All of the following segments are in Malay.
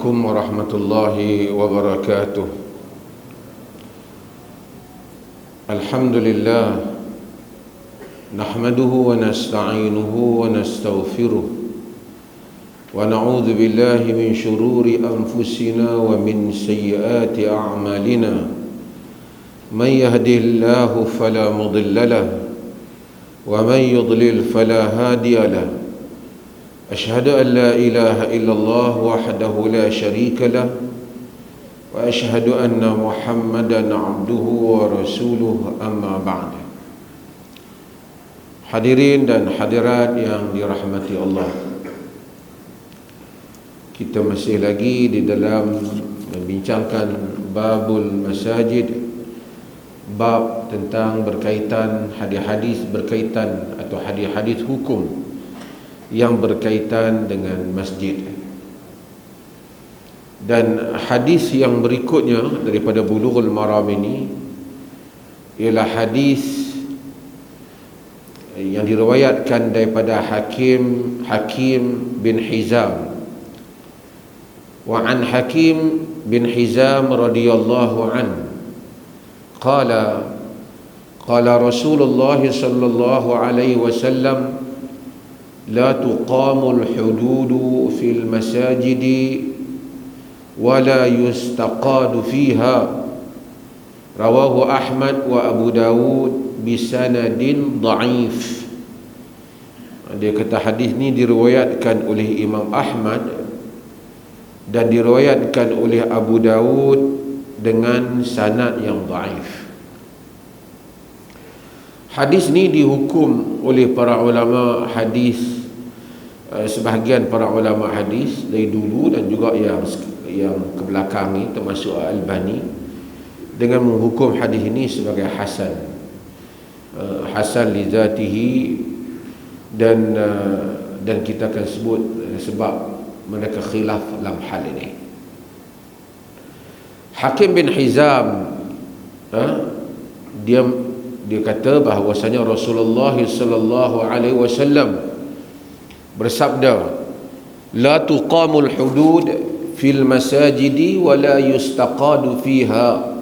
عليكم ورحمة الله وبركاته. الحمد لله نحمده ونستعينه ونستغفره ونعوذ بالله من شرور أنفسنا ومن سيئات أعمالنا. من يهده الله فلا مضل له ومن يضلل فلا هادي له. أشهد أن لا إله إلا الله وحده لا شريك له وأشهد أن محمدا عبده ورسوله. أما بعد. Hadirin dan hadirat yang dirahmati Allah, kita masih lagi di dalam membincangkan babul masajid, bab tentang berkaitan hadis-hadis berkaitan atau hadis-hadis hukum yang berkaitan dengan masjid. Dan hadis yang berikutnya daripada Bulughul Maram ini ialah hadis yang diriwayatkan daripada Hakim bin Hizam. Wa an Hakim bin Hizam radhiyallahu an qala Rasulullah sallallahu alaihi wasallam لا تقام الحدود في المساجد ولا يستقاد فيها. رواه أحمد وأبو داود بسند ضعيف. Dia kata hadis ni diriwayatkan oleh Imam Ahmad dan diriwayatkan oleh Abu Dawud dengan sanad yang dhaif. Hadis ni dihukum oleh para ulama hadis, sebahagian para ulama hadis dari dulu dan juga yang ke belakang ni termasuk Al-Albani, dengan menghukum hadis ini sebagai hasan, hasan li zatihi, dan kita akan sebut sebab mereka khilaf dalam hal ini. Hakim bin Hizam dia kata bahawasanya Rasulullah sallallahu alaihi wasallam bersabda, la tuqamul hudud fil masajidi wa la yustaqadu fiha.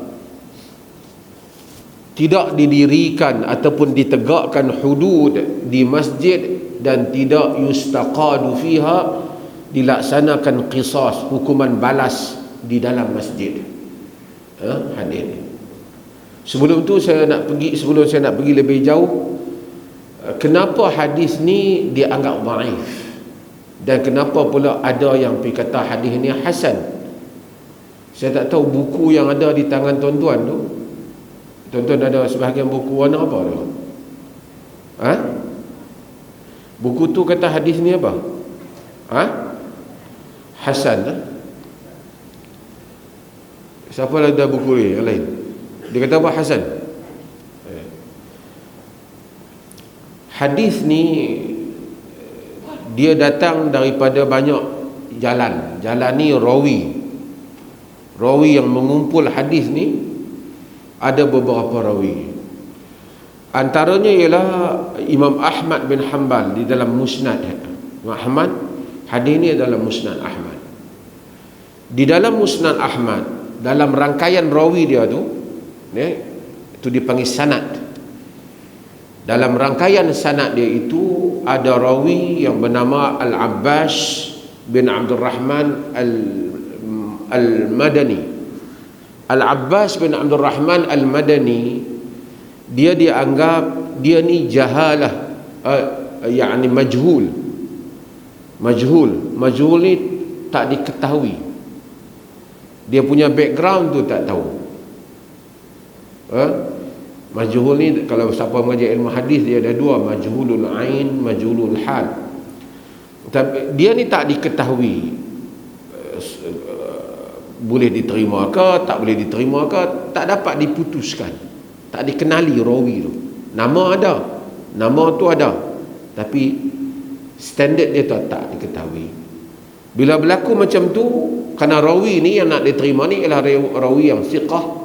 Tidak didirikan ataupun ditegakkan hudud di masjid dan tidak yustaqadu fiha, dilaksanakan qisas, hukuman balas di dalam masjid. Hadis ni. Sebelum saya nak pergi lebih jauh, kenapa hadis ni dianggap dhaif dan kenapa pula ada yang pergi kata hadis ni hasan? Saya tak tahu buku yang ada di tangan tuan-tuan tu. Tuan-tuan ada sebahagian buku warna apa tu? Buku tu kata hadis ni apa? Hasan. Siapa ada buku ni yang lain? Dia kata apa? Hasan. Hadis ni dia datang daripada banyak jalan. Jalan ni rawi yang mengumpul hadis ni ada beberapa rawi. Antaranya ialah Imam Ahmad bin Hanbal di dalam Musnad. Imam Ahmad, hadis ni adalah Musnad Ahmad. Di dalam Musnad Ahmad, dalam rangkaian rawi dia tu, itu dipanggil sanad. Dalam rangkaian sanad dia itu ada rawi yang bernama Al-Abbas bin Abdul Rahman Al-Madani. Al-Abbas bin Abdul Rahman Al-Madani, dia dianggap dia ni jahalah, yakni majhul ni tak diketahui. Dia punya background tu tak tahu. Majhul ni kalau siapa mengajar ilmu hadis, dia ada dua, majhulul ain, majhulul hal. Tapi dia ni tak diketahui boleh diterima ke tak boleh diterima ke, tak dapat diputuskan, tak dikenali rawi tu. Nama tu ada, tapi standard dia tak diketahui. Bila berlaku macam tu, kerana rawi ni yang nak diterima ni ialah rawi yang siqah,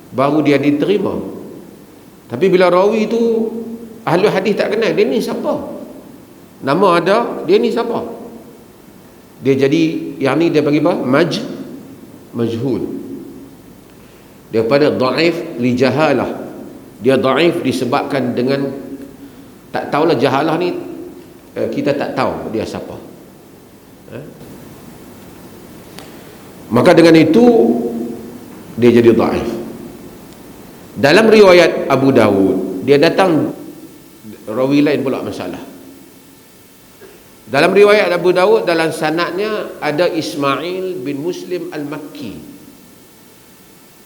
baru dia diterima. Tapi bila rawi tu ahli hadis tak kenal, dia ni siapa? Nama ada, dia ni siapa? Dia jadi, yang ni dia bagi apa? Majhul. Daripada dhaif li jahalah. Dia dhaif disebabkan dengan tak tahulah. Jahalah ni kita tak tahu dia siapa. Maka dengan itu dia jadi dhaif. Dalam riwayat Abu Dawud, dia datang rawi lain pula masalah. Dalam riwayat Abu Dawud, dalam sanadnya ada Ismail bin Muslim Al-Makki.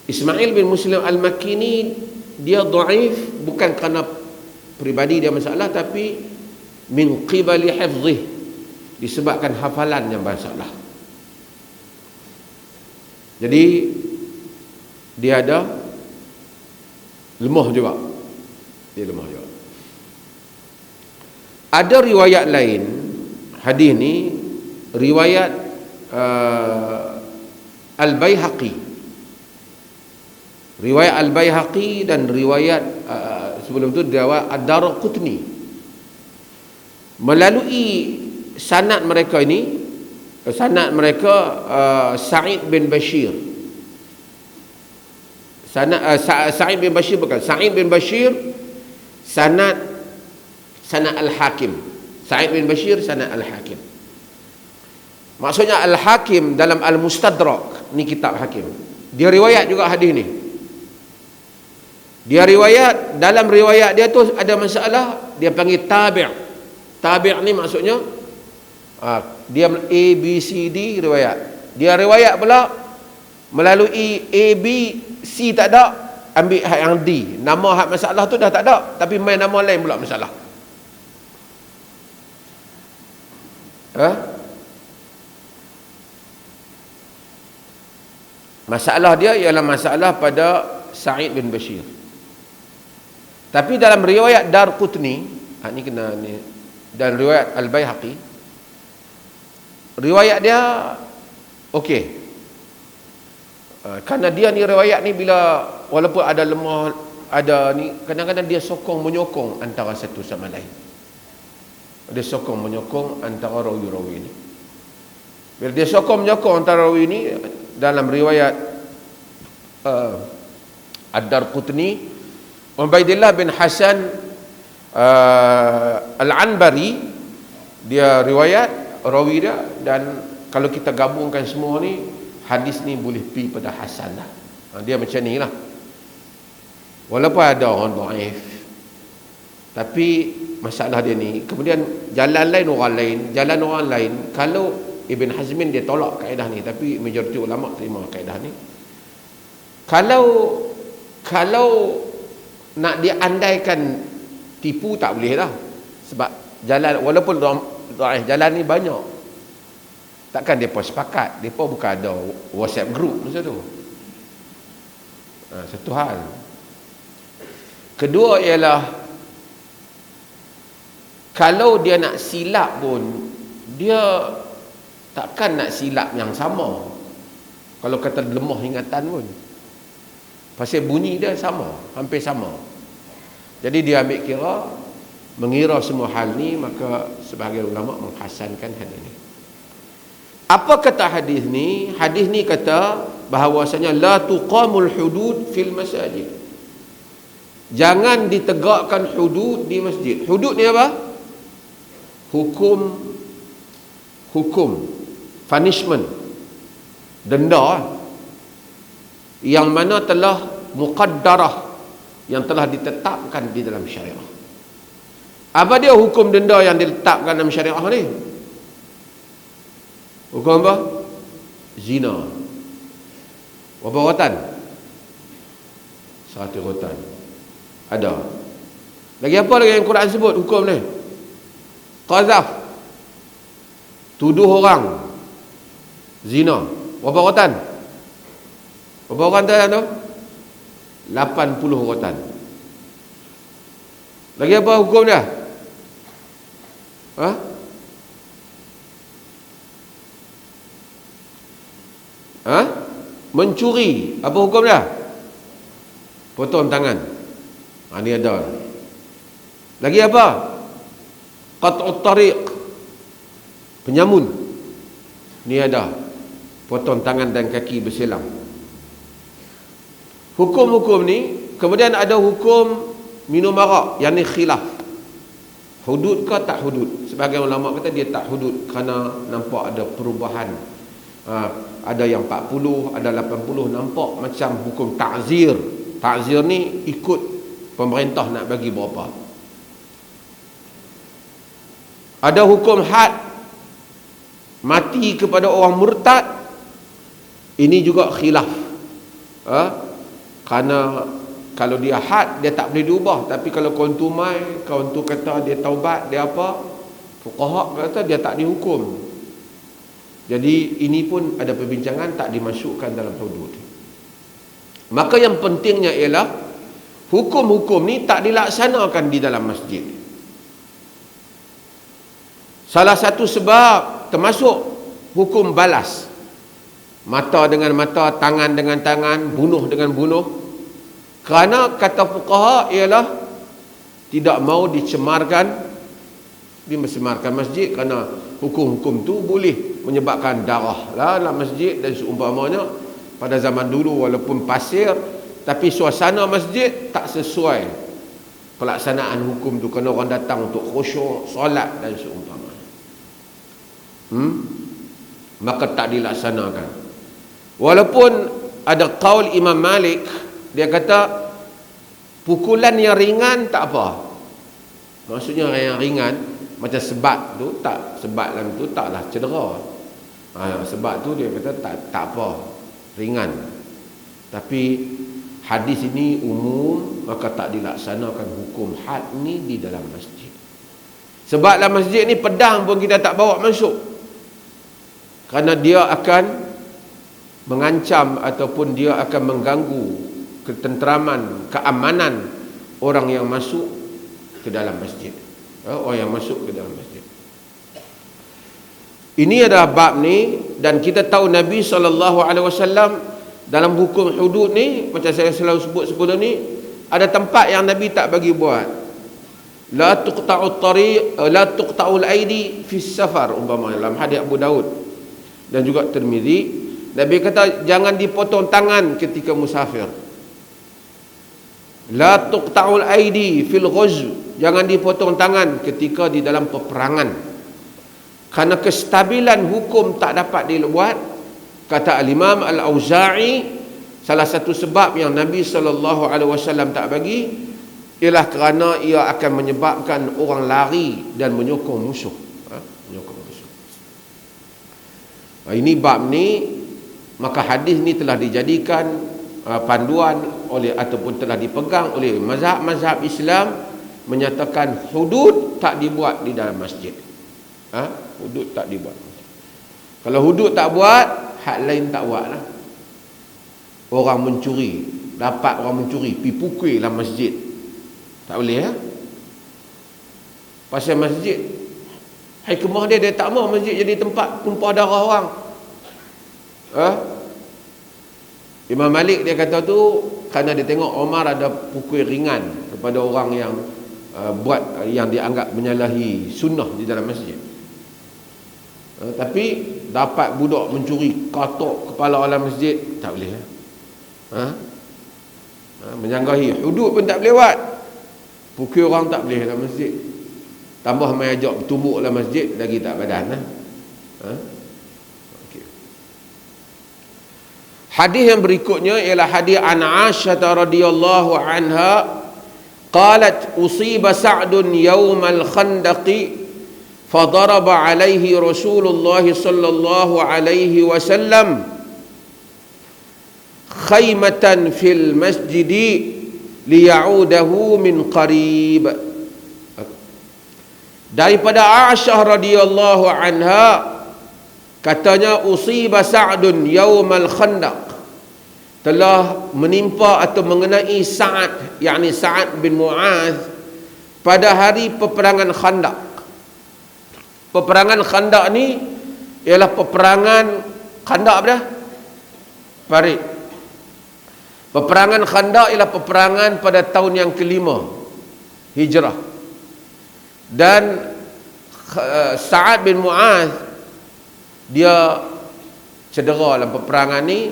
Ismail bin Muslim Al-Makki ni dia dhaif bukan kerana peribadi dia masalah, tapi min qibali hifzih, disebabkan hafalan yang bermasalah. Jadi dia ada lemah juga. Dia lemah juga. Ada riwayat lain hadis ni, riwayat Al-Baihaqi. Riwayat Al-Baihaqi dan riwayat sebelum tu riwayat Ad-Darqutni. Melalui sanad mereka ini, sanad mereka Sa'id bin Bashir. Sa'id bin Bashir bukan. Sa'id bin Bashir sanad Al-Hakim. Sa'id bin Bashir sanad Al-Hakim. Maksudnya Al-Hakim dalam Al-Mustadrak, ni kitab Hakim. Dia riwayat juga hadis ni. Dia riwayat, dalam riwayat dia tu ada masalah, dia panggil tabi'. Tabi' ni maksudnya dia A, B, C, D riwayat. Dia riwayat pula melalui A, B, C tak ada, ambil hak yang D. Nama hak masalah tu dah tak ada, tapi main nama lain pula masalah. Masalah dia ialah masalah pada Sa'id bin Bashir. Tapi dalam riwayat Darqutni, ni kena ni, dan riwayat Al-Baihaqi, riwayat dia okey. Kerana dia ni riwayat ni, bila walaupun ada lemah, ada ni, kadang-kadang dia sokong menyokong antara satu sama lain. Dia sokong menyokong antara rawi-rawi ni. Bila dia sokong menyokong antara rawi ni, dalam riwayat Ad-Darqutni, Ubaidillah bin Hasan Al-Anbari, dia riwayat rawi dia, dan kalau kita gabungkan semua ni, hadis ni boleh pergi pada hasan lah. Dia macam ni lah. Walaupun ada orang dhaif, tapi masalah dia ni, kemudian jalan orang lain, kalau Ibn Hazmin dia tolak kaedah ni, tapi majoriti ulama terima kaedah ni. Kalau nak diandaikan tipu, tak boleh dah. Sebab jalan, walaupun dhaif, jalan ni banyak. Takkan mereka sepakat. Mereka bukan ada WhatsApp group masa tu. Satu hal. Kedua ialah, kalau dia nak silap pun, dia takkan nak silap yang sama. Kalau kata lemah ingatan pun, pasal bunyi dia sama, hampir sama. Jadi dia ambil kira, mengira semua hal ni, maka sebahagian ulama menghasankan hadis ni. Apa kata hadis ni? Hadis ni kata bahawasanya la tuqamul hudud fil masajid. Jangan ditegakkan hudud di masjid. Hudud ni apa? Hukum, punishment, denda yang mana telah muqaddarah, yang telah ditetapkan di dalam syariah. Apa dia hukum denda yang ditetapkan dalam syariah ni? Hukum apa? Zina. Berapa rotan? 100 rotan. Ada. Lagi apa lagi yang Quran sebut hukum ni? Qazaf. Tuduh orang zina. Berapa rotan? Berapa rotan tu? 80 rotan. Lagi apa hukum dia? Mencuri. Apa hukum dia? Potong tangan. Ni ada. Lagi apa? Qat'ut tariq. Penyamun. Ni ada potong tangan dan kaki bersilang. Hukum-hukum ni, kemudian ada hukum minum arak, yang ni khilaf. Hudud ke tak hudud? Sebagian ulama kata dia tak hudud kerana nampak ada perubahan. Ada yang 40, ada 80, nampak macam hukum ta'zir. Ta'zir ni ikut pemerintah nak bagi berapa. Ada hukum had, mati kepada orang murtad. Ini juga khilaf. Kerana kalau dia had, dia tak boleh diubah. Tapi kalau kawan tu mai, kawan tu kata dia taubat, dia apa, fuqaha kata dia tak dihukum. Jadi ini pun ada perbincangan, tak dimasukkan dalam hudud. Maka yang pentingnya ialah hukum-hukum ni tak dilaksanakan di dalam masjid. Salah satu sebab termasuk hukum balas, mata dengan mata, tangan dengan tangan, bunuh dengan bunuh. Kerana kata fuqaha ialah tidak mau dicemarkan masjid, kerana hukum-hukum tu boleh menyebabkan darah lah dalam masjid dan seumpamanya. Pada zaman dulu walaupun pasir, tapi suasana masjid tak sesuai pelaksanaan hukum tu, kerana orang datang untuk khusyuk, solat dan seumpamanya. Maka tak dilaksanakan. Walaupun ada qaul Imam Malik, dia kata pukulan yang ringan tak apa. Maksudnya yang ringan macam sebat tu, tak, sebat dalam tu taklah cedera. Sebat tu dia kata tak apa, ringan. Tapi hadis ini umum, maka tak dilaksanakan hukum had ni di dalam masjid. Sebab dalam masjid ni pedang pun kita tak bawa masuk, kerana dia akan mengancam ataupun dia akan mengganggu ketenteraman, keamanan orang yang masuk ke dalam masjid. Orang yang masuk ke dalam masjid. Ini adalah bab ni, dan kita tahu Nabi SAW dalam hukum hudud ni, macam saya selalu sebut sebelum ni, ada tempat yang Nabi tak bagi buat. La tuqta'u tariq, la tuqta'ul aidi fi safar, umpamanya dalam hadis Abu Daud dan juga Tirmizi. Nabi kata jangan dipotong tangan ketika musafir. La tuqta'ul aidi fil ghazw, jangan dipotong tangan ketika di dalam peperangan. Kerana kestabilan hukum tak dapat dibuat, kata Al-Imam Al-Auza'i, salah satu sebab yang Nabi SAW tak bagi ialah kerana ia akan menyebabkan orang lari dan menyokong musuh. Menyokong musuh. Ini bab ni, maka hadis ni telah dijadikan panduan oleh ataupun telah dipegang oleh mazhab-mazhab Islam, menyatakan hudud tak dibuat di dalam masjid. Hudud tak dibuat. Kalau hudud tak buat, had lain tak buat lah. Orang mencuri, dapat orang mencuri, pergi pukul dalam masjid, tak boleh ya. Pasal masjid, hikmah dia tak mau masjid jadi tempat tumpah darah orang. Imam Malik dia kata tu kerana dia tengok Omar ada pukul ringan kepada orang yang buat yang dianggap menyalahi sunnah di dalam masjid. Tapi dapat budak mencuri, katok kepala dalam masjid, tak boleh. Menyanggahi hudud pun tak boleh buat, pukul orang tak boleh dalam masjid. Tambah mai ajak bertumbuk dalam masjid, lagi tak badan. Hadis yang berikutnya ialah hadis an Aisyah radhiyallahu anha qalat usiba Sa'dun yawmal khandaqi fadaraba alaihi Rasulullah sallallahu alaihi wasallam khaymatan fil masjidi liya'udahu min qarib. Daripada Aisyah radhiyallahu anha, katanya usiba Sa'dun yaumal khandaq, telah menimpa atau mengenai Sa'ad, yakni Sa'ad bin Mu'adh, pada hari peperangan Khandaq. Peperangan Khandaq ni ialah peperangan Khandaq apa dah? Parit. Peperangan Khandaq ialah peperangan pada tahun yang kelima Hijrah. Dan Sa'ad bin Mu'adh dia cedera dalam peperangan ni,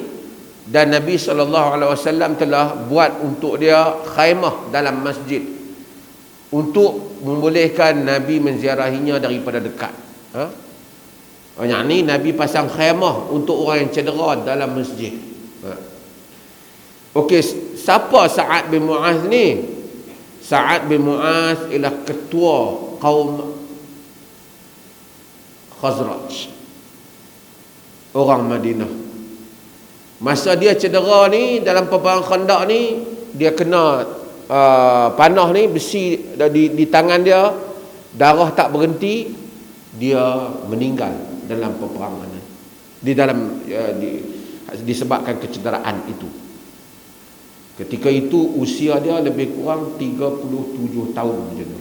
dan Nabi SAW telah buat untuk dia khaimah dalam masjid untuk membolehkan Nabi menziarahinya daripada dekat. Yang ni Nabi pasang khaimah untuk orang yang cedera dalam masjid. Okey, siapa Sa'ad bin Mu'az ni? Sa'ad bin Mu'az ialah ketua kaum Khazraj, orang Madinah. Masa dia cedera ni dalam peperangan Khandaq ni, dia kena panah ni, besi di tangan dia, darah tak berhenti, dia meninggal dalam peperangan ni. Disebabkan kecederaan itu. Ketika itu usia dia lebih kurang 37 tahun macam tu.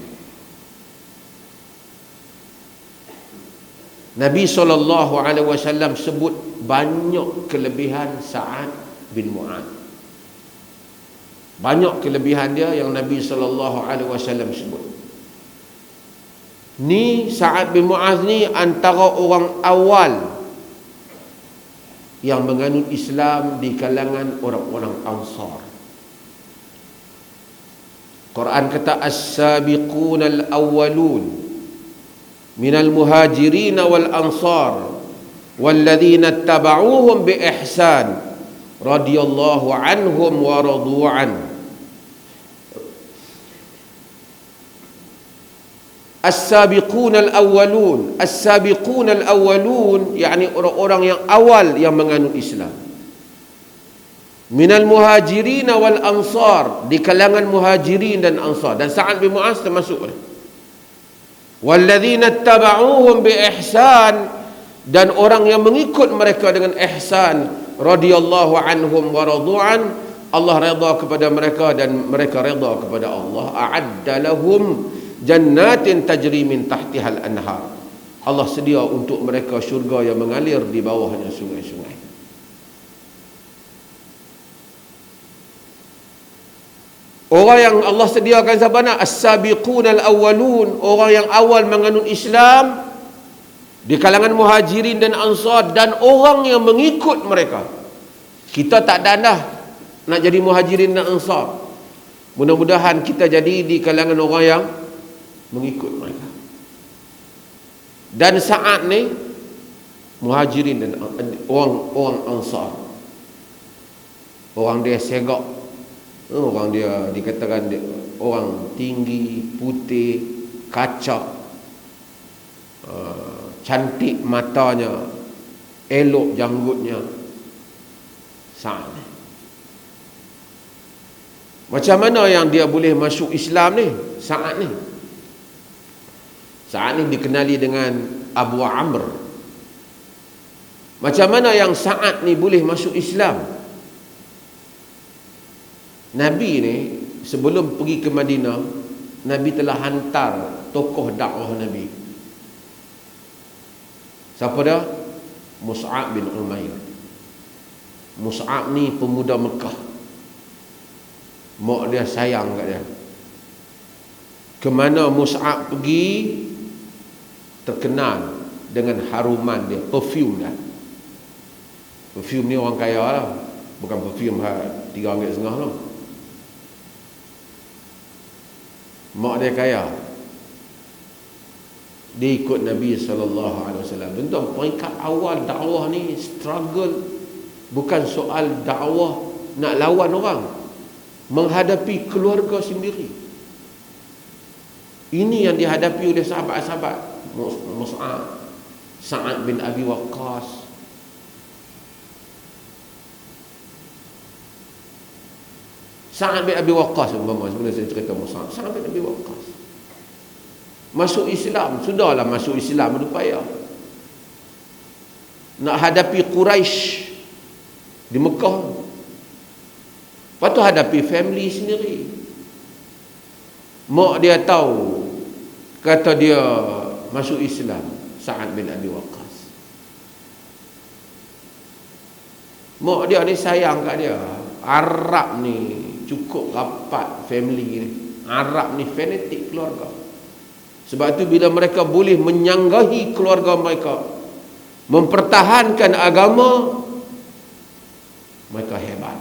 Nabi SAW sebut banyak kelebihan Sa'ad bin Mu'az. Banyak kelebihan dia yang Nabi SAW sebut. Ni Sa'ad bin Mu'az ni antara orang awal yang menganut Islam di kalangan orang-orang Ansar. Quran kata as-sabiqun al-awwalun minal muhajirin wal ansar walladzina ittaba'uuhum bi ihsan radhiyallahu anhum wa radu an. As-sabiqun al-awwalun, as-sabiqun al-awwalun yakni orang-orang yang awal yang menganut Islam. Minal muhajirin wal ansar, di kalangan muhajirin dan ansar, dan Sa'ad bin Mu'az termasuk. Walladzina ittaba'uuhum bi ihsan, dan orang yang mengikut mereka dengan ihsan, radhiyallahu anhum wa radu'an, Allah redha kepada mereka dan mereka redha kepada Allah. A'adda lahum jannatin tajri min tahtihal anhar, Allah sedia untuk mereka syurga yang mengalir di bawahnya sungai-sungai. Orang yang Allah sediakan siapa nak? As-sabiqun al-awwalun, orang yang awal menganut Islam di kalangan muhajirin dan ansar, dan orang yang mengikut mereka. Kita tak dah nak jadi muhajirin dan ansar. Mudah-mudahan kita jadi di kalangan orang yang mengikut mereka. Dan Sa'ad ni muhajirin dan orang ansar. Orang dia segak, orang dia dikatakan dia orang tinggi, putih, kacak, cantik matanya, elok janggutnya. Sa'ad ni macam mana yang dia boleh masuk Islam ni? Sa'ad ni dikenali dengan Abu Amr. Macam mana yang Sa'ad ni boleh masuk Islam? Nabi ni sebelum pergi ke Madinah, Nabi telah hantar tokoh dakwah Nabi. Siapa dia? Mus'ab bin Umair. Mus'ab ni pemuda Mekah. Mak dia sayang kat dia. Kemana Mus'ab pergi, terkenal dengan haruman dia, perfume dia. Perfume ni orang kaya lah, bukan perfume RM3.5 lah. Mak dia kaya, dia ikut Nabi SAW. Tuan-tuan, peringkat awal dakwah ni struggle. Bukan soal dakwah nak lawan orang, menghadapi keluarga sendiri. Ini yang dihadapi oleh sahabat-sahabat. Mus'ab, Sa'ad bin Abi Waqqas. Sa'ad bin Abi Waqqas umpama, sebelum saya cerita Mus'ab, Sa'ad bin Abi Waqqas masuk Islam. Sudahlah masuk Islam, berupaya nak hadapi Quraisy di Mekah. Lepas tu hadapi family sendiri. Mak dia tahu, kata dia masuk Islam, Sa'ad bin Abi Waqqas. Mak dia ni sayang kat dia. Arab ni cukup rapat family ni. Arab ni fanatik keluarga. Sebab tu bila mereka boleh menyanggahi keluarga mereka, mempertahankan agama, mereka hebat.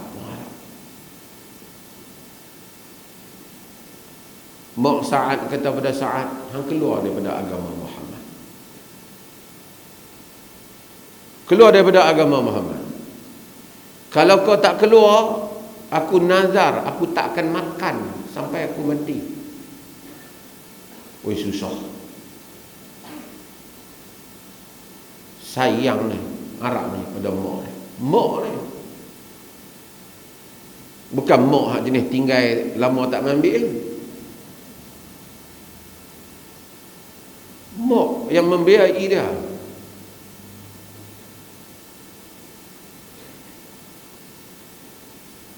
Mak Sa'ad kata pada Sa'ad, hang keluar daripada agama Muhammad. Keluar daripada agama Muhammad. Kalau kau tak keluar, aku nazar, aku tak akan makan sampai aku mati. Oi, susah. Sayang ni, Arab ni pada mak ni. Mak ni. Bukan mak hak jenis tinggal lama tak ambil. Mak yang membiayai dia.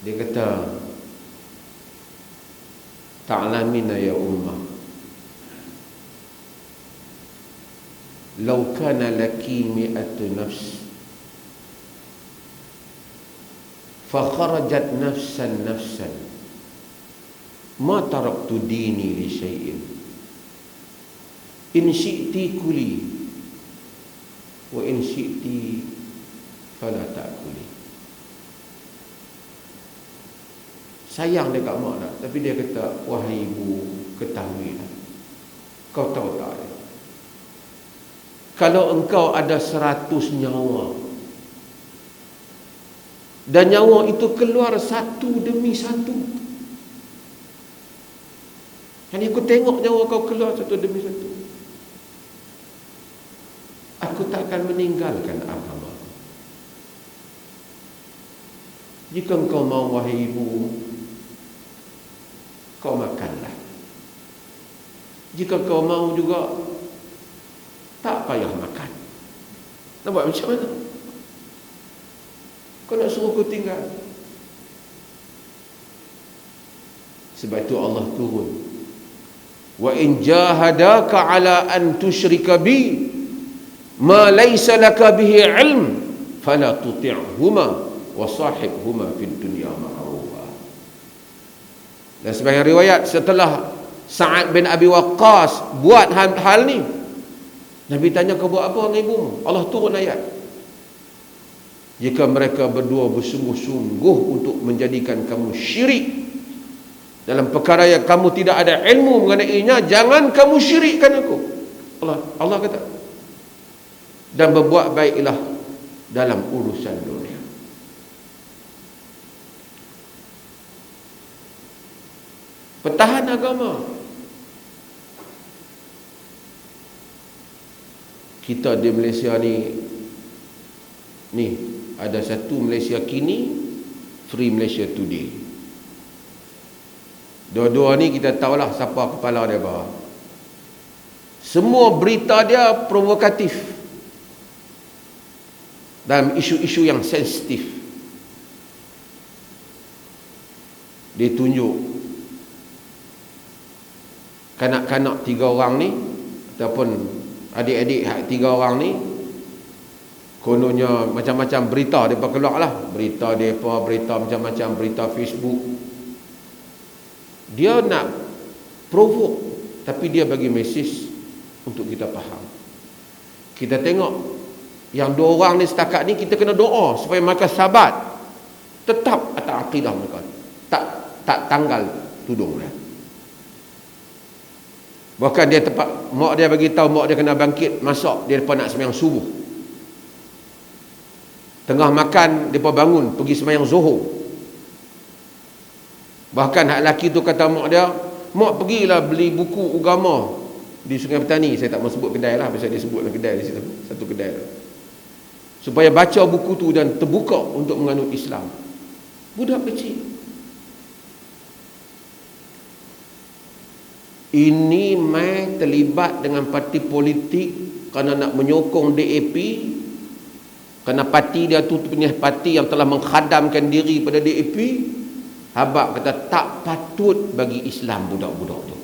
Dia kata, ta'lamina ya ummah, law kana laki mi'atu nafs fa kharajat nafsan ma taraktu dini li syai'in in syi'ti kuli wa in syi'ti fala ta'kuli. Sayang dia kat mak dah, tapi dia kata, wahai ibu, ketahuilah, kau tahu tak, kalau engkau ada 100 nyawa dan nyawa itu keluar satu demi satu, yang aku tengok nyawa kau keluar satu demi satu, aku tak akan meninggalkan agama. Jika engkau mau, wahai ibu, kau makanlah. Jika kau mau juga, tak payah makan. Nak buat macam mana? Kau nak suruh aku tinggal? Sebab itu Allah turun, wa in jahadaka ala an tusyrika bi ma laysa laka bihi ilm fala tuti'huma wa sahibhuma fid dunya ma'rufa. Dan sebagian riwayat, setelah Sa'ad bin Abi Waqqas buat hal ni, Nabi tanya, kau buat apa dengan ibumu? Allah turun ayat, jika mereka berdua bersungguh-sungguh untuk menjadikan kamu syirik dalam perkara yang kamu tidak ada ilmu mengenainya, jangan kamu syirikkan aku. Allah kata, dan berbuat baiklah dalam urusan dunia. Pertahan agama. Kita di Malaysia ni ada satu Malaysia Kini, Free Malaysia Today. Dua-dua ni kita tahulah siapa kepala dia bawah. Semua berita dia provokatif dalam isu-isu yang sensitif. Dia tunjuk kanak-kanak 3 orang ni, ataupun adik-adik 3 orang ni, kononnya macam-macam berita mereka keluar lah. Berita mereka, berita macam-macam, berita Facebook. Dia nak provoke, tapi dia bagi mesej untuk kita faham. Kita tengok yang 2 orang ni, setakat ni kita kena doa supaya mereka sabat, tetap atas akidah mereka, tak tanggal tudung dia. Bahkan dia mak dia bagi tahu mak dia kena bangkit masak, dia depa nak sembahyang subuh. Tengah makan depa bangun pergi sembahyang zuhur. Bahkan hak lelaki tu kata mak dia, mak pergilah beli buku agama di Sungai Petani. Saya tak mau sebut kedai lah, biasa dia sebutlah kedai di situ, satu kedai lah, supaya baca buku tu dan terbuka untuk menganut Islam. Budak kecil. Ini mai terlibat dengan parti politik kerana nak menyokong DAP, kerana parti dia tu punya parti yang telah menghadamkan diri pada DAP. Habaq kata tak patut bagi Islam budak-budak tu.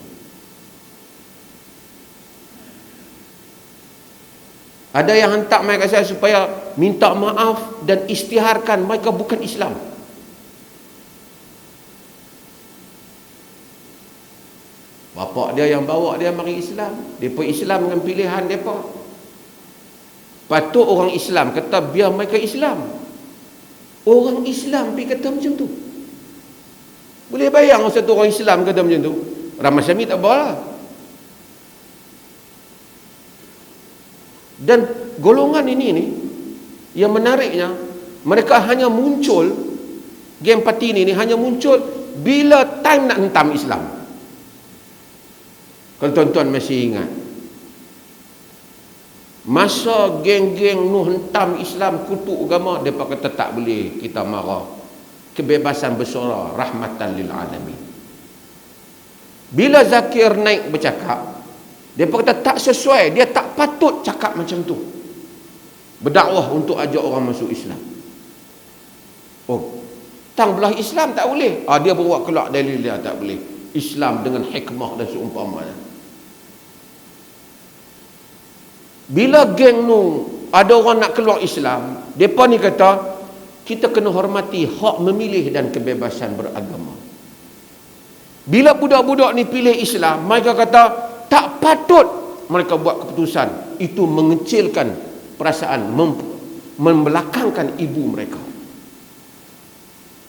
Ada yang hantar mai kat saya supaya minta maaf dan isytiharkan mereka bukan Islam. Bapak dia yang bawa dia mari Islam, depa Islam dengan pilihan depa. Patut orang Islam kata biar mereka Islam. Orang Islam pergi kata macam tu. Boleh bayang satu orang Islam kata macam tu? Ramai Syami tak bawa. Dan golongan ini ni, yang menariknya, mereka hanya muncul, geng parti ni hanya muncul bila time nak hentam Islam. Kalau tuan-tuan masih ingat, masa geng-geng nu hentam Islam, kutuk agama, mereka kata tak boleh, kita marah. Kebebasan bersuara, rahmatan lil alamin. Bila Zakir naik bercakap, mereka kata tak sesuai, dia tak patut cakap macam tu. Berdakwah untuk ajak orang masuk Islam. Oh, tang belah Islam tak boleh. Dia bawa keluar dalil dia tak boleh. Islam dengan hikmah dan seumpamanya. Bila geng nu ada orang nak keluar Islam, depa ni kata kita kena hormati hak memilih dan kebebasan beragama. Bila budak-budak ni pilih Islam, mereka kata tak patut mereka buat keputusan. Itu mengecilkan perasaan, membelakangkan ibu mereka.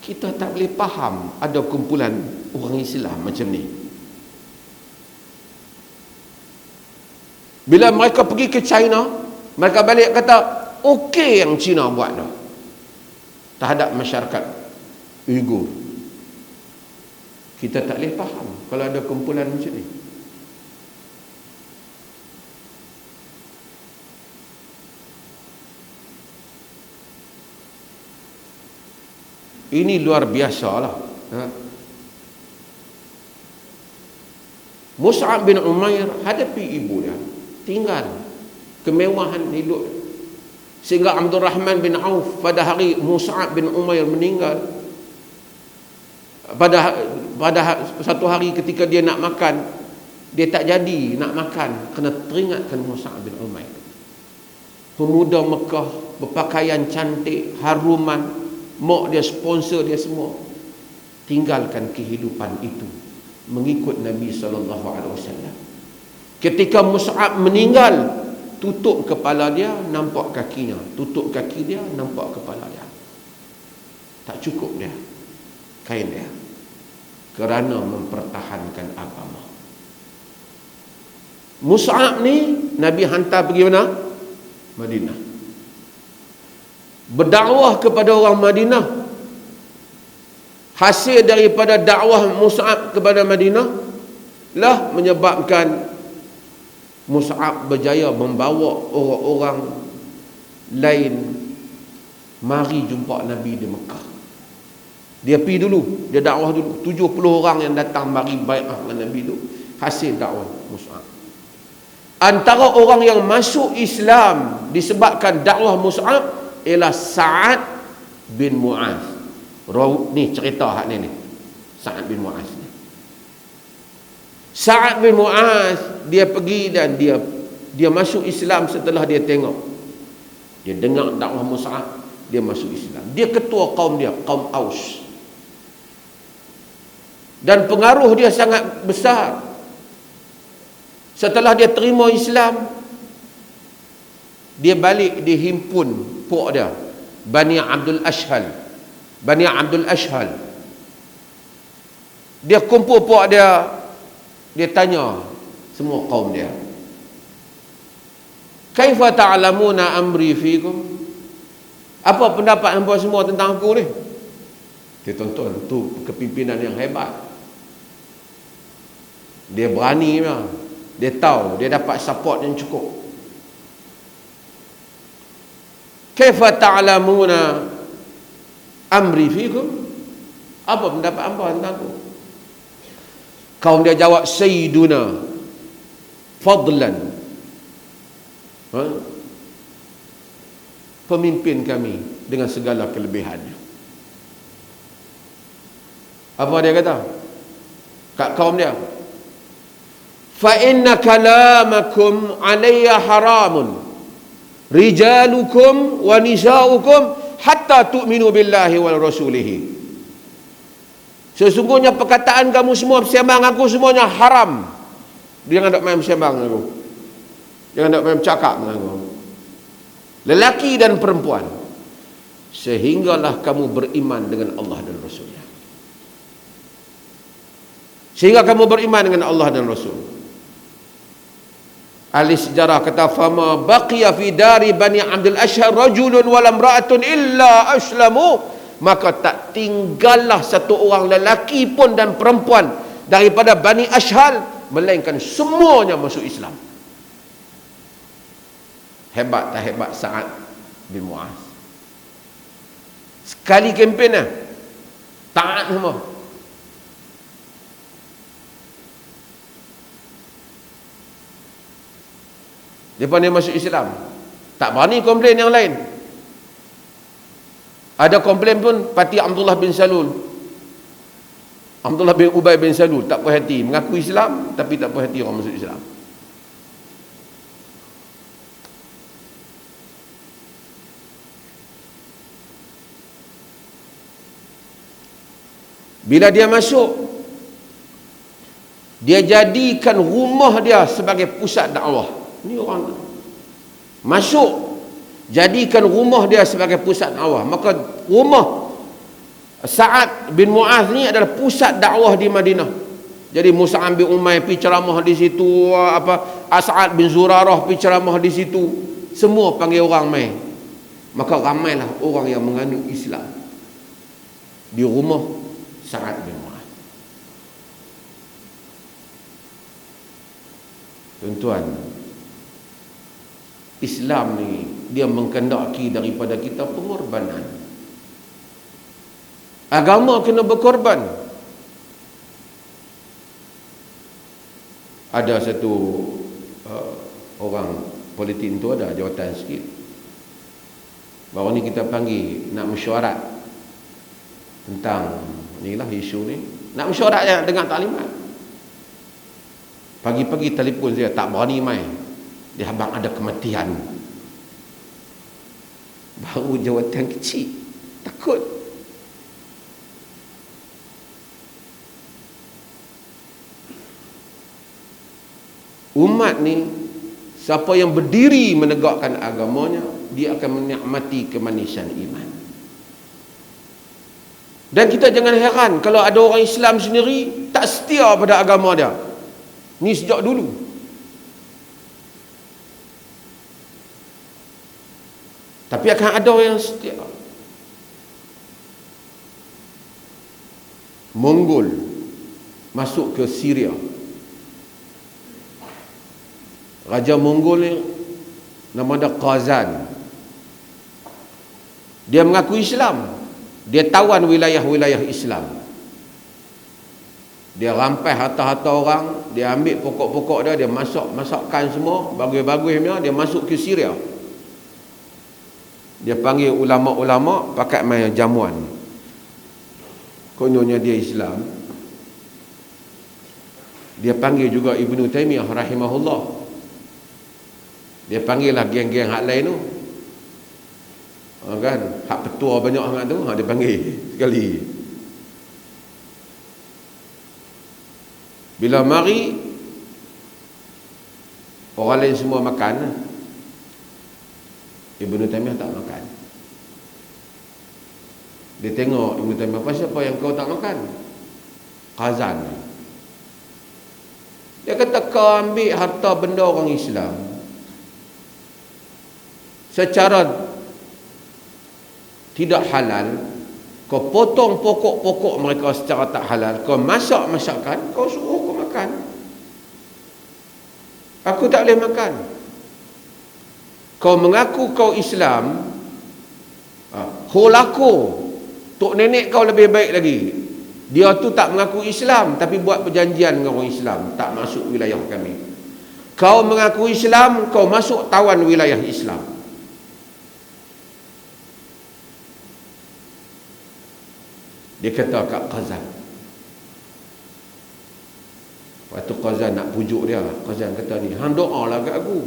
Kita tak boleh faham ada kumpulan orang Islam macam ni. Bila mereka pergi ke China, mereka balik kata okey yang China buat dah terhadap masyarakat Uyghur. Kita tak boleh faham kalau ada kumpulan macam ni. Ini luar biasa lah. Mus'ab bin Umair hadapi ibu dia, tinggal kemewahan hidup, sehingga Abdul Rahman bin Auf pada hari Mus'ab bin Umair meninggal, pada satu hari ketika dia nak makan, dia tak jadi nak makan kerana teringatkan Mus'ab bin Umair. Pemuda Mekah berpakaian cantik, haruman, mak dia sponsor dia semua, tinggalkan kehidupan itu mengikut Nabi SAW. Ketika Mus'ab meninggal, tutup kepala dia, nampak kakinya, tutup kaki dia, nampak kepala dia. Tak cukup dia kain dia, kerana mempertahankan agama. Mus'ab ni Nabi hantar pergi mana? Madinah. Berdakwah kepada orang Madinah. Hasil daripada dakwah Mus'ab kepada Madinah lah menyebabkan Mus'ab berjaya membawa orang-orang lain mari jumpa Nabi di Mekah. Dia pergi dulu, dia dakwah dulu. 70 orang yang datang mari bai'ah dengan Nabi tu, hasil dakwah Mus'ab. Antara orang yang masuk Islam disebabkan dakwah Mus'ab ialah Sa'ad bin Mu'az. Ni cerita hak ni. Sa'ad bin Mu'az ni. Sa'ad bin Mu'az dia pergi dan dia masuk Islam setelah dia tengok. Dia dengar dakwah Mus'ab, dia masuk Islam. Dia ketua kaum dia, kaum Aus. Dan pengaruh dia sangat besar. Setelah dia terima Islam, dia balik, dia himpun puak dia, Bani Abdul Ashhal. Bani Abdul Ashhal. Dia kumpul puak dia, dia tanya semua kaum dia, kaifa ta'lamuna amri fikum? Apa pendapat hangpa semua tentang aku ni? Dia tonton, tu kepimpinan yang hebat. Dia berani lah. Dia tahu, dia dapat support yang cukup. Kaifa ta'lamuna amri fikum? Apa pendapat hangpa tentang aku? Kaum dia jawab, Sayyiduna fadlan, pemimpin kami dengan segala kelebihannya. Apa dia kata kat kaum dia? Fa inna kalamakum alayya haramun, rijalukum wa nisaukum hatta tu'minu billahi wal rasulihi. Sesungguhnya perkataan kamu semua, bersembang aku semuanya haram. Jangan nak main bersembang aku, jangan nak main cakap dengan aku. lelaki dan perempuan, sehinggalah kamu beriman dengan Allah dan Rasulnya. Sehingga kamu beriman dengan Allah dan Rasul. Ahli sejarah kata, fama baqiya fi dari Bani Abdul Ashhar rajulun walam ra'atun illa aslamu, maka tak tinggallah satu orang lelaki pun dan perempuan daripada Bani Ashhal melainkan semuanya masuk Islam. Hebat tak hebat Sa'ad bin Mu'az? Sekali kempen lah, taat semua. Lepas dia masuk Islam, tak berani komplain yang lain. Ada komplain pun parti Abdullah bin Salul, Abdullah bin Ubay bin Salul, tak puas hati, mengaku Islam tapi tak puas hati orang masuk Islam. Bila dia masuk, dia jadikan rumah dia sebagai pusat dakwah. Ini orang masuk, jadikan rumah dia sebagai pusat dakwah. Maka rumah Sa'ad bin Mu'az ni adalah pusat dakwah di Madinah. Jadi Mus'ab bin Umair pergi ceramah di situ, As'ad bin Zurarah pergi ceramah di situ. Semua panggil orang mai. Maka ramailah orang yang menganut Islam di rumah Sa'ad bin Mu'az. Tuan-tuan, Islam ni dia menghendaki daripada kita pengorbanan. Agama kena berkorban. Ada satu orang politik tu ada jawatan sikit. Baru ni kita panggil nak mesyuarat tentang inilah isu ni. Nak mesyuarat je dengan taklimat. Pagi-pagi telefon saya, tak berani mai. Dia abang ada kematian. Baru jawatan kecil, takut. Umat ni, siapa yang berdiri menegakkan agamanya, dia akan menikmati kemanisan iman. Dan kita jangan heran kalau ada orang Islam sendiri tak setia pada agama dia. Ni sejak dulu. Tapi akan ada orang yang setia. Mongol masuk ke Syria. Raja Mongol ni nama dia Qazan. Dia mengaku Islam. Dia tawan wilayah-wilayah Islam. Dia rampai harta-harta orang, dia ambil pokok-pokok dia masakkan semua, bagus-bagusnya, dia masuk ke Syria. Dia panggil ulama-ulama pakai main jamuan. Kononnya dia Islam. Dia panggil juga Ibnu Taimiyah rahimahullah. Dia panggil lah geng-geng hak lain tu. Kan, hak petua banyak sangat tu, dia panggil sekali. Bila mari orang lain semua makan, Ibnu Taimiyah tak makan. Dia tengok Ibnu Taimiyah, apa siapa yang kau tak makan? Qazan. Dia kata, kau ambil harta benda orang Islam secara tidak halal, kau potong pokok-pokok mereka secara tak halal, kau masak-masakkan, kau suruh aku makan. Aku tak boleh makan. Kau mengaku kau Islam, holaku tok nenek kau lebih baik lagi. Dia tu tak mengaku Islam tapi buat perjanjian dengan orang Islam, tak masuk wilayah kami. Kau mengaku Islam, kau masuk tawan wilayah Islam. Dia kata kat Qazan. Waktu Qazan nak pujuk dia, Qazan kata ni, hang doa lah kat aku.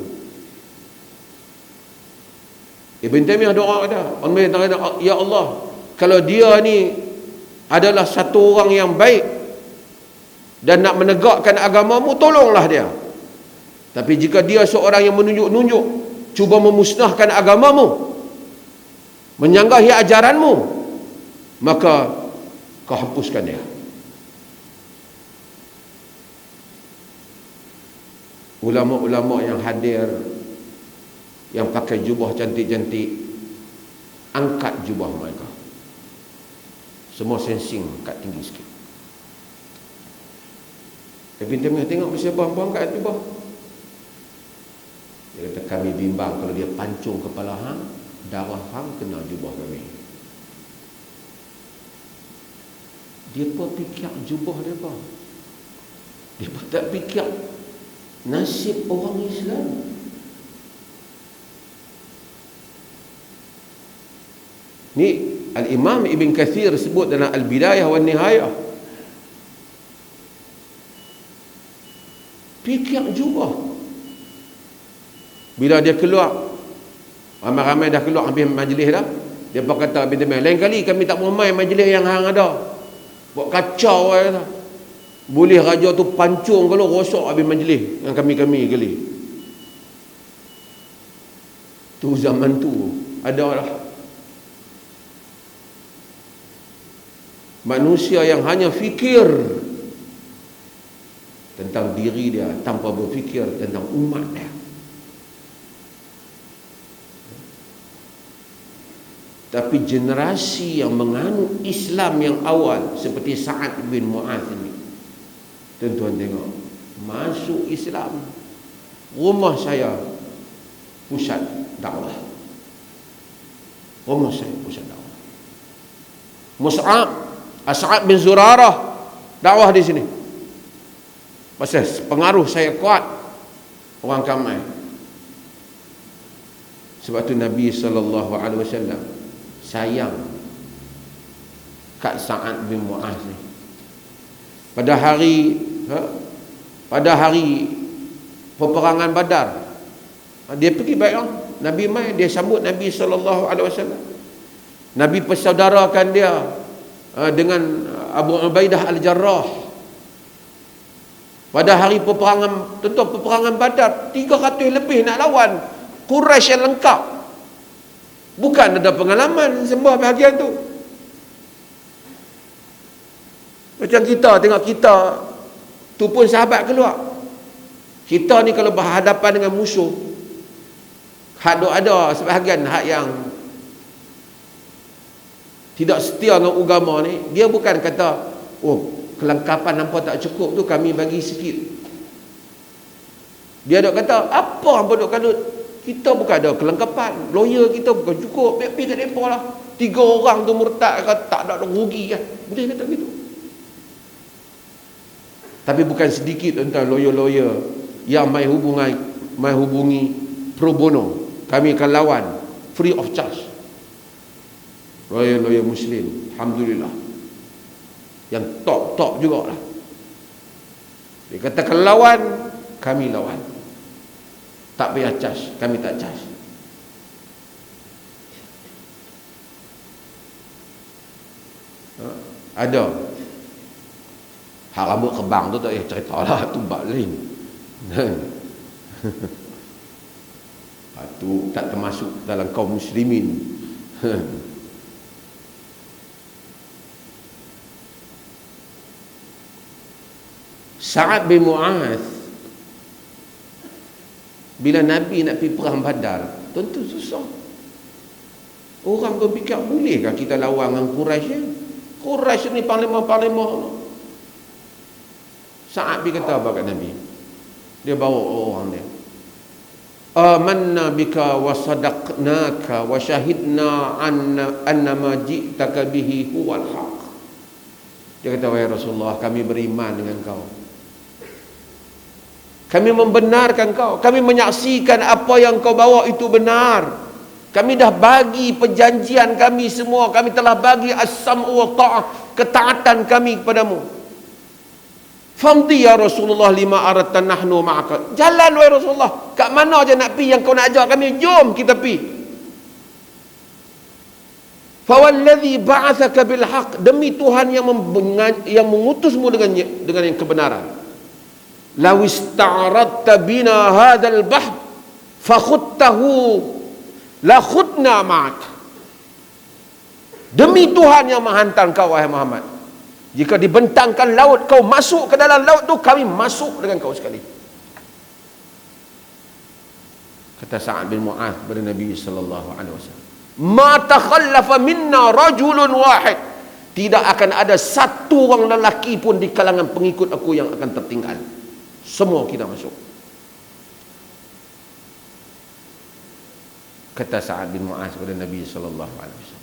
Ibn Taimiyah doa kata, ya Allah, kalau dia ni adalah satu orang yang baik dan nak menegakkan agamamu, tolonglah dia. Tapi jika dia seorang yang menunjuk-nunjuk, cuba memusnahkan agamamu, menyanggahi ajaranmu, maka kau hapuskan dia. Ulama-ulama yang hadir, yang pakai jubah cantik-cantik, angkat jubah mereka, semua sensing kat tinggi sikit. Tapi tengok siapa yang angkat jubah. Dia kata, kami bimbang kalau dia pancung kepala hang, darah hang kena jubah kami. Dia pun fikir jubah dia apa? Dia pun tak fikir nasib orang Islam. Ni Al-Imam Ibn Kathir sebut dalam Al-Bidayah wa Nihayah. Fikir jubah. Bila dia keluar, ramai-ramai dah keluar habis majlis dah, dia pun kata habis teman, lain kali kami tak mau main majlis yang hang ada, buat kacau lah. Boleh raja tu pancung kalau rosak habis majlis yang kami-kami kali. Tu zaman tu ada lah manusia yang hanya fikir tentang diri dia tanpa berfikir tentang umat dia. Tapi generasi yang menganut Islam yang awal seperti Sa'ad bin Mu'adh ini, tuan-tuan tengok, masuk Islam, rumah saya pusat dakwah, rumah saya pusat dakwah. As'ad bin Zurarah dakwah di sini. Pasal pengaruh saya kuat, orang ramai. Sebab tu Nabi SAW sayang kat Sa'ad bin Mu'adh ni. Pada hari peperangan Badar, dia pergi baik, Nabi mai, dia sambut Nabi SAW. Nabi persaudarakan dia dengan Abu Ubaidah Al-Jarrah. Pada hari peperangan, tentu peperangan Badar, 300 lebih nak lawan Quraisy yang lengkap. Bukan ada pengalaman sembah bahagian tu. Macam kita, tengok kita tu pun sahabat keluar. Kita ni kalau berhadapan dengan musuh, hak ada sebahagian hak yang tidak setia dengan agama ni, dia bukan kata, oh kelengkapan nampak tak cukup tu kami bagi sikit. Dia dok kata, apa hangpa dok kanut? Kita bukan ada kelengkapan, lawyer kita bukan cukup, pergi kat depa lah. 3 orang tu murtad, kata tak ada rugi kan. Boleh kata gitu. Tapi bukan sedikit tentang lawyer-lawyer yang mai hubungi pro bono. Kami akan lawan free of charge. Lawyer-lawyer Muslim, alhamdulillah, yang top jugalah. Dia katakan lawan, kami lawan. Tak payah charge, kami tak charge. Ada hak rambut kebang tu tak payah cerita lah, tu bab lain. Itu tak termasuk dalam kaum muslimin. Sa'ad bin Mu'adh, bila Nabi nak pergi perang Badar, tentu susah. Orang berfikir, bolehkah kita lawan dengan Quraisy? Quraisy ni panglima-panglima. Sa'ad pergi kata apa kat Nabi? Dia bawa orang dia, amanna bika wa sadaqnaka wa syahidna anna ma ji'taka bihi huwal haq. Dia kata, wahai Rasulullah, kami beriman dengan kau, kami membenarkan kau, kami menyaksikan apa yang kau bawa itu benar. Kami dah bagi perjanjian kami semua, kami telah bagi as-sam'u wa ta'ah, ketaatan kami kepadamu. Famdi ya Rasulullah lima aradtan nahnu ma'aka. Jalan wahai Rasulullah, kat mana je nak pi yang kau nak ajak kami, jom kita pi. Fawalladhi ba'athaka bil haq, demi Tuhan yang mengutusmu dengan yang kebenaran. Law ista'radta bina hadzal bahr fakhuttahu la khutna ma'ak. Demi Tuhan yang menghantar kau wahai Muhammad, jika dibentangkan laut kau masuk ke dalam laut tu, kami masuk dengan kau sekali. Kata Sa'ad bin Mu'adz kepada Nabi sallallahu alaihi wasallam, ma takhallafa minna rajulun wahid, tidak akan ada satu orang lelaki pun di kalangan pengikut aku yang akan tertinggal. Semua kita masuk. Kata Sa'ad bin Mu'adz kepada Nabi sallallahu alaihi wasallam.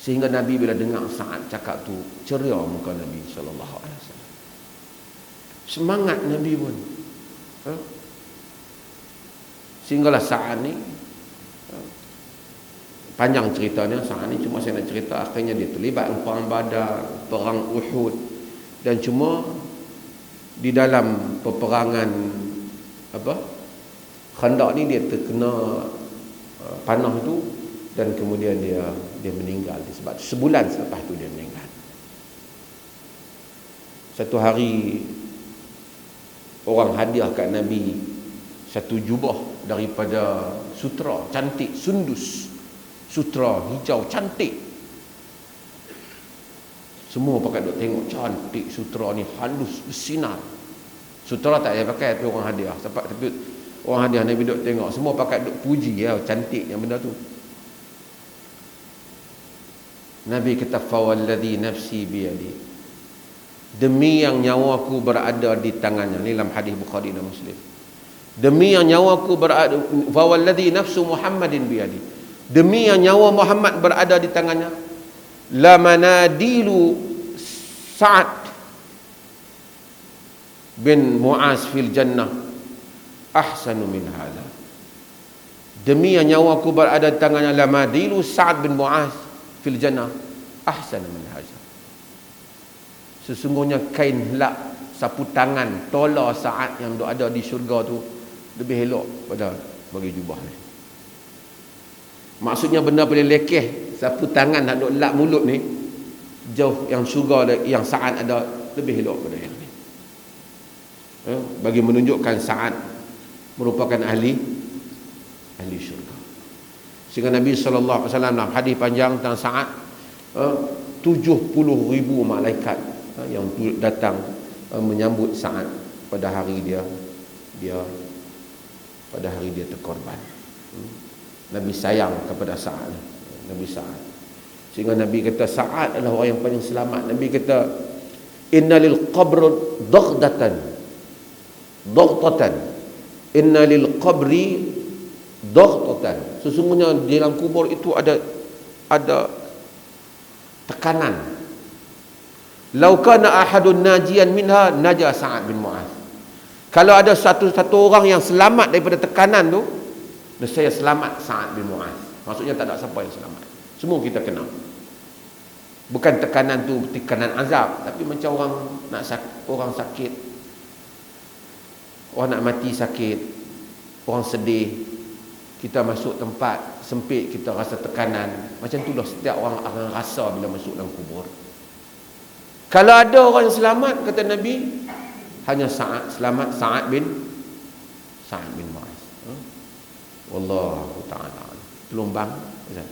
Sehingga Nabi bila dengar Sa'ad cakap tu, ceria muka Nabi sallallahu alaihi wasallam. Semangat Nabi pun. Sehinggalah Sa'ad ni, panjang ceritanya, Sa'ad ni cuma saya nak cerita, akhirnya dia terlibat perang Badar, perang Uhud, dan cuma di dalam peperangan Khandaq ni dia terkena panah tu, dan kemudian dia meninggal sebab sebulan selepas tu dia meninggal. Satu hari orang hadiah kat Nabi satu jubah daripada sutra cantik, sundus, sutra hijau cantik. Semua pakai duk tengok, cantik sutra ni, halus, bersinar. Sutra tak payah pakai, tapi orang hadiah. Tapi orang hadiah Nabi duk tengok, semua pakai duk puji ya, cantiknya benda tu. Nabi kata, fawalladhi nafsi biyadi, demi yang nyawaku berada di tangannya. Ini dalam hadis Bukhari dan Muslim. Demi yang nyawaku berada, fawalladhi nafsu Muhammadin biyadi, demi yang nyawa Muhammad berada di tangannya, la manadilu Sa'ad bin Mu'adz fil jannah ahsanu min hadha. Demi yang nyawaku berada di tangannya, la manadilu Sa'ad bin Mu'adz fil jannah ahsanu min hadha. Sesungguhnya kain helak, sapu tangan, tola Sa'ad yang ada di syurga tu lebih elok pada bagi jubah ni. Maksudnya benda paling lekeh, sapu tangan nak duk lap mulut ni, jauh yang syurga yang Sa'ad ada lebih elok pada yang ni. Bagi menunjukkan Sa'ad merupakan ahli syurga. Sehingga Nabi sallallahu alaihi wasallam dalam hadis panjang tentang Sa'ad, 70,000 malaikat yang datang menyambut Sa'ad pada hari dia terkorban. Nabi sayang kepada Sa'ad. Nabi Sa'ad. Sehingga Nabi kata Sa'ad adalah orang yang paling selamat. Nabi kata, inna lil qabr daghdatan, inna lil qabri daghdatan. Sesungguhnya di dalam kubur itu ada tekanan. Lau kana ahadun najian minha naja Sa'ad bin Mu'adz. Kalau ada satu orang yang selamat daripada tekanan tu, saya selamat Sa'ad bin Mu'adz. Maksudnya tak ada siapa yang selamat. Semua kita kenal. Bukan tekanan tu tekanan azab, tapi macam orang sakit, orang nak mati sakit, orang sedih, kita masuk tempat sempit, kita rasa tekanan. Macam tu dah setiap orang akan rasa bila masuk dalam kubur. Kalau ada orang yang selamat, kata Nabi, hanya selamat Sa'ad bin Mu'adz. Wallahu ta'ala. Tolong bang, Ustaz.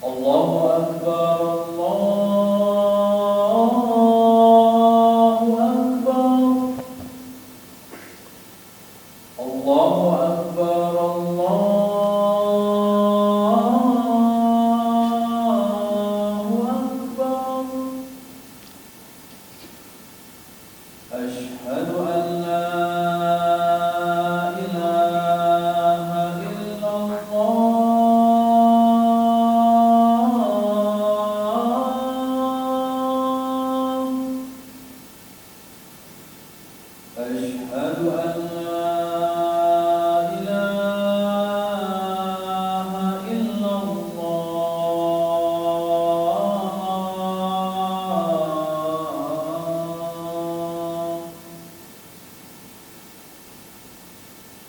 Allahu Akbar, Allahu Akbar, Allahu Akbar. Asyhadu an la ilaha illallah. أشهد أن لا إله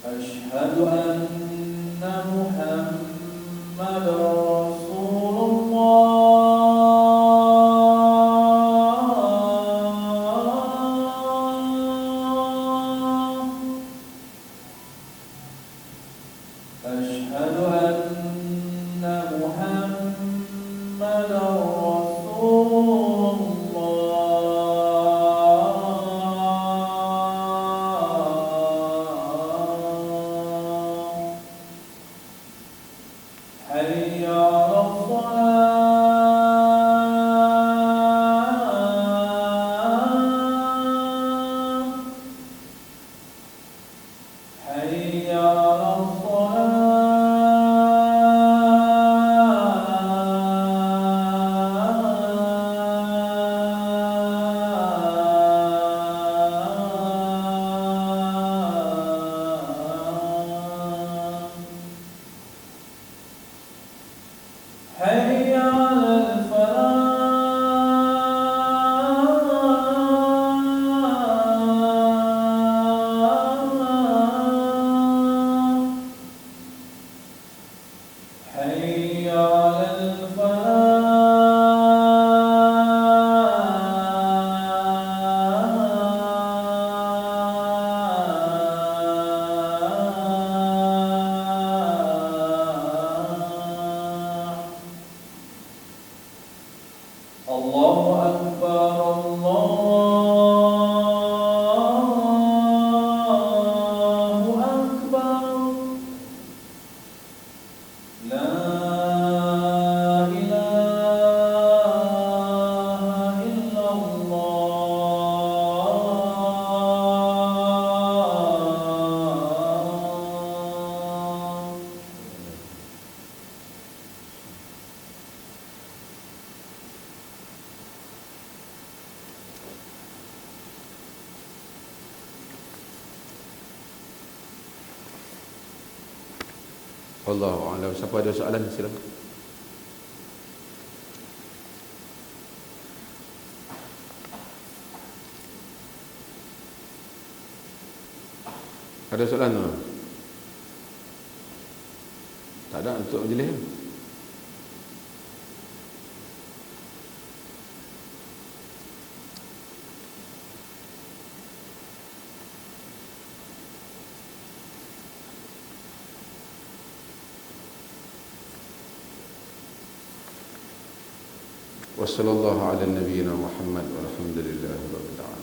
أشهد أن محمد رسول الله. أشهد أن محمد رسول الله. حي على الصلاة. حي على الصلاة. حي على الفلاح. حي على الفلاح. الله أكبر الله أكبر. لا إله إلا الله. Allahu a'lam. Siapa ada soalan silakan. Ada soalan tak? Tak ada untuk majlis. Wassallallahu ala nabiyyina Muhammad walhamdulillahi rabbil alamin.